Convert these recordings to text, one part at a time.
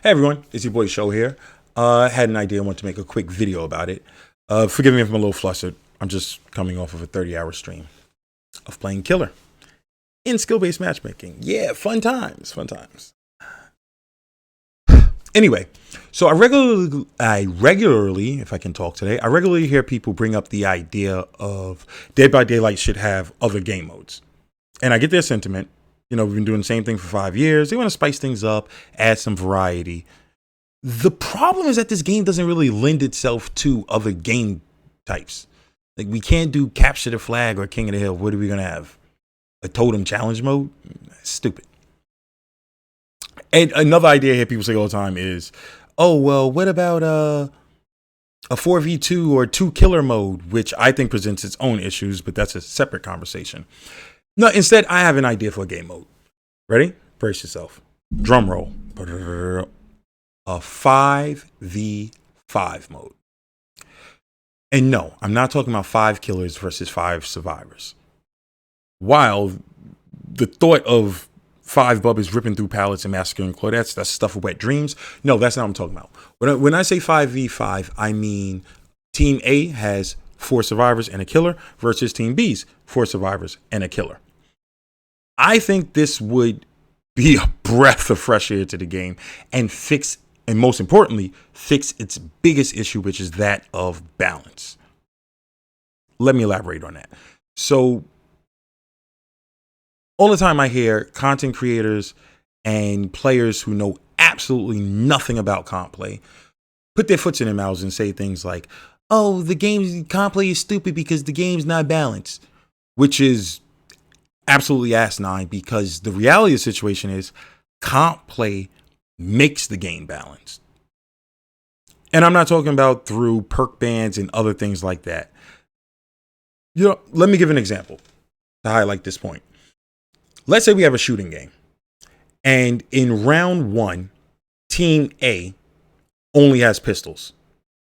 Hey everyone, it's your boy Show here. I had an idea, I want to make a quick video about it. Forgive me if I'm a little flustered. I'm just coming off of a 30-hour stream of playing Killer in skill-based matchmaking. Yeah, fun times, fun times. Anyway, so I regularly, if I can talk today, I regularly hear people bring up the idea of Dead by Daylight should have other game modes. And I get their sentiment. You know, we've been doing the same thing for 5 years. They want to spice things up, add some variety. The problem is that this game doesn't really lend itself to other game types. Like, we can't do Capture the Flag or King of the Hill. What are we going to have? A totem challenge mode? Stupid. And another idea here people say all the time is, oh, well, what about a 4v2 or 2 killer mode, which I think presents its own issues, but that's a separate conversation. No, instead, I have an idea for a game mode. Ready? Brace yourself. Drum roll. A 5v5 mode. And no, I'm not talking about 5 killers versus 5 survivors. While the thought of 5 bubbas ripping through pallets and massacring Claudettes, that's stuff of wet dreams. No, that's not what I'm talking about. When I say 5v5, I mean Team A has 4 survivors and a killer versus Team B's 4 survivors and a killer. I think this would be a breath of fresh air to the game and most importantly, fix its biggest issue, which is that of balance. Let me elaborate on that. So, all the time I hear content creators and players who know absolutely nothing about comp play put their foots in their mouths and say things like, oh, comp play is stupid because the game's not balanced, which is absolutely asinine, because the reality of the situation is comp play makes the game balanced. And I'm not talking about through perk bans and other things like that. You know, let me give an example to highlight this point. Let's say we have a shooting game, and in round 1, Team A only has pistols,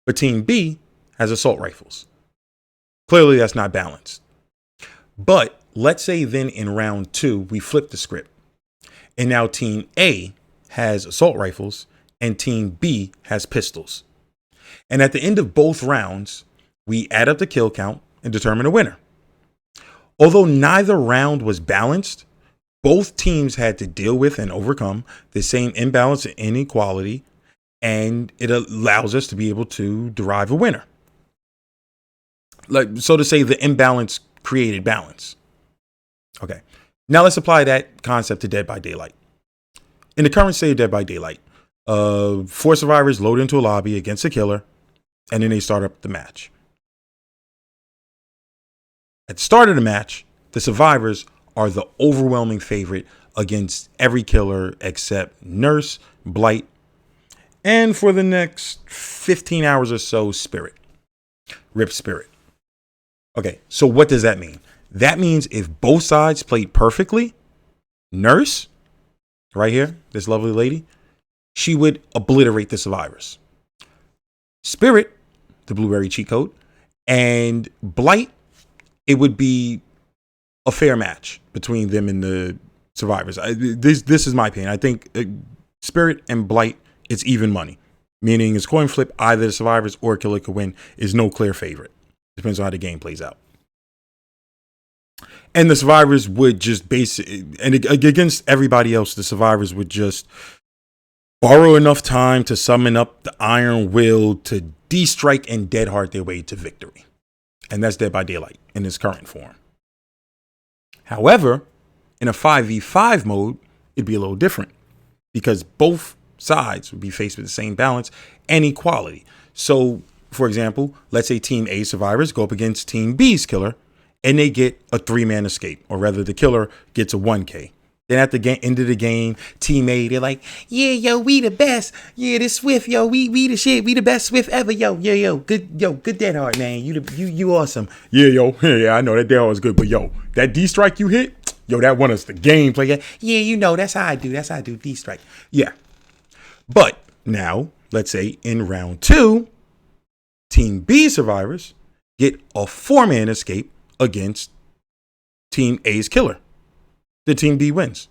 but Team B has assault rifles. Clearly, that's not balanced. But let's say then in round 2, we flip the script, and now Team A has assault rifles and Team B has pistols. And at the end of both rounds, we add up the kill count and determine a winner. Although neither round was balanced, both teams had to deal with and overcome the same imbalance and inequality, and it allows us to be able to derive a winner. Like, so to say, the imbalance created balance. Okay, now let's apply that concept to Dead by Daylight. In the current state of Dead by Daylight, 4 survivors load into a lobby against a killer, and then they start up the match. At the start of the match, the survivors are the overwhelming favorite against every killer except Nurse, Blight, and for the next 15 hours or so, Spirit. Rip Spirit. Okay, so what does that mean? That means if both sides played perfectly, Nurse, right here, this lovely lady, she would obliterate the survivors. Spirit, the blueberry cheat code, and Blight, it would be a fair match between them and the survivors. This is my opinion. I think Spirit and Blight, it's even money. Meaning it's coin flip, either the survivors or killer could win, is no clear favorite. Depends on how the game plays out. And the survivors would just and against everybody else, the survivors would just borrow enough time to summon up the iron will to de-strike and dead heart their way to victory. And that's Dead by Daylight in its current form. However, in a 5v5 mode, it'd be a little different because both sides would be faced with the same balance and equality. So, for example, let's say Team A survivors go up against Team B's killer, and they get a 3-man escape, or rather the killer gets a 1K. Then at the end of the game, Team A, they're like, yeah, yo, we the best. Yeah, this Swift, yo, we the shit. We the best Swift ever, yo, good dead hard, man. You awesome. Yeah, yo, yeah, I know that dead hard was good, but yo, that D-strike you hit, yo, that won us the game. Play. Yeah, you know, that's how I do D-strike. Yeah. But now, let's say in round 2, Team B survivors get a 4-man escape against Team A's killer. The Team B wins.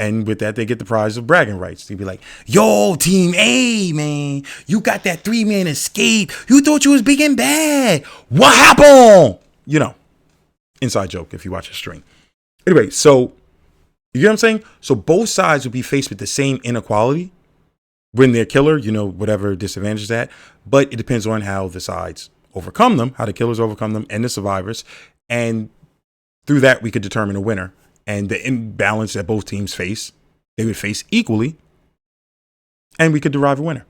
And with that, they get the prize of bragging rights. They'd be like, yo, Team A, man, you got that 3-man escape. You thought you was big and bad. What happened? You know, inside joke if you watch a stream. Anyway, so you get what I'm saying? So both sides would be faced with the same inequality when they're killer, you know, whatever disadvantage that. But it depends on how the sides overcome them, how the killers overcome them and the survivors. And through that, we could determine a winner. And the imbalance that both teams face, they would face equally. And we could derive a winner.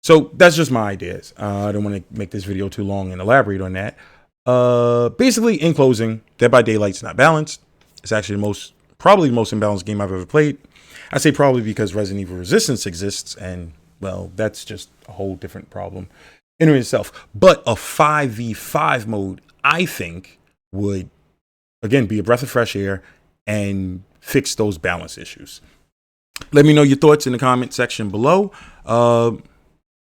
So that's just my ideas. I don't want to make this video too long and elaborate on that. Basically, in closing, Dead by Daylight's not balanced. It's actually probably the most imbalanced game I've ever played. I say probably because Resident Evil Resistance exists. And, well, that's just a whole different problem in itself. But a 5v5 mode, I think, would again be a breath of fresh air and fix those balance issues. Let me know your thoughts in the comment section below.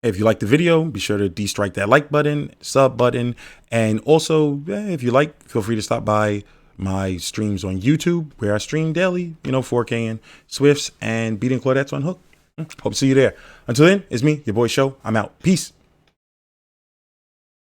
If you like the video, be sure to de-strike that like button, sub button, and also if you like, feel free to stop by my streams on YouTube where I stream daily, 4K and Swifts and beating Claudettes on Hook. Hope to see you there. Until then, it's me, your boy Show. I'm out. Peace.